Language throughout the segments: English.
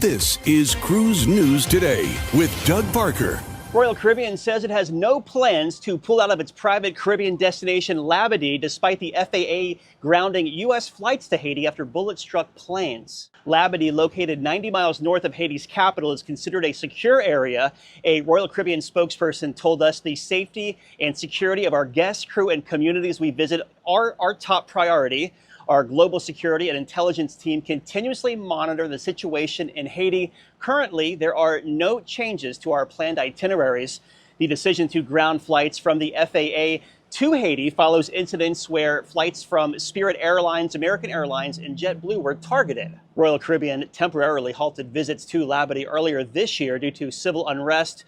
This is Cruise News Today with Doug Parker. Royal Caribbean says it has no plans to pull out of its private Caribbean destination Labadee despite the FAA grounding U.S. flights to Haiti after bullet-struck planes. Labadee, located 90 miles north of Haiti's capital, is considered a secure area. A Royal Caribbean spokesperson told us the safety and security of our guests, crew, and communities we visit are our top priority. Our global security and intelligence team continuously monitor the situation in Haiti. Currently, there are no changes to our planned itineraries. The decision to ground flights from the FAA to Haiti follows incidents where flights from Spirit Airlines, American Airlines, and JetBlue were targeted. Royal Caribbean temporarily halted visits to Labadee earlier this year due to civil unrest.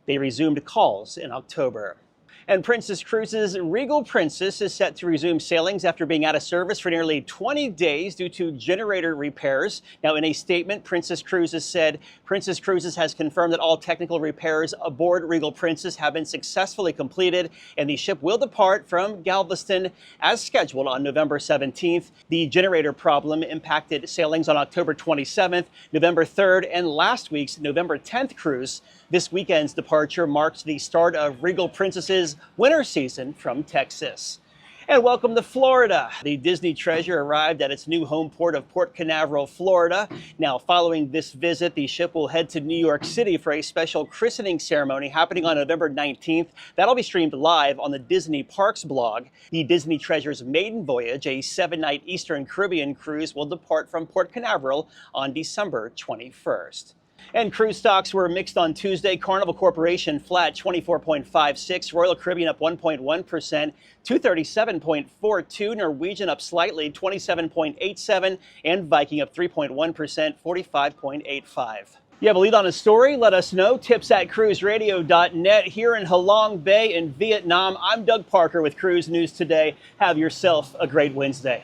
They resumed calls in October. And Princess Cruises Regal Princess is set to resume sailings after being out of service for nearly 20 days due to generator repairs. Now, in a statement, Princess Cruises said Princess Cruises has confirmed that all technical repairs aboard Regal Princess have been successfully completed, and the ship will depart from Galveston as scheduled on November 17th. The generator problem impacted sailings on October 27th, November 3rd, and last week's November 10th cruise. This weekend's departure marks the start of Regal Princess's winter season from Texas. And welcome to Florida. The Disney treasure arrived at its new home port of Port Canaveral, Florida. Now, following this visit, the ship will head to New York City for a special christening ceremony happening on November 19th. That'll be streamed live on the Disney Parks blog. The Disney treasure's maiden voyage, a 7-night Eastern Caribbean cruise, will depart from Port Canaveral on December 21st. And cruise stocks were mixed on Tuesday. Carnival Corporation flat 24.56, Royal Caribbean up 1.1%, 237.42, Norwegian up slightly 27.87, and Viking up 3.1%, 45.85. You have a lead on a story? Let us know. Tips at cruiseradio.net. Here in Halong Bay in Vietnam, I'm Doug Parker with Cruise News Today. Have yourself a great Wednesday.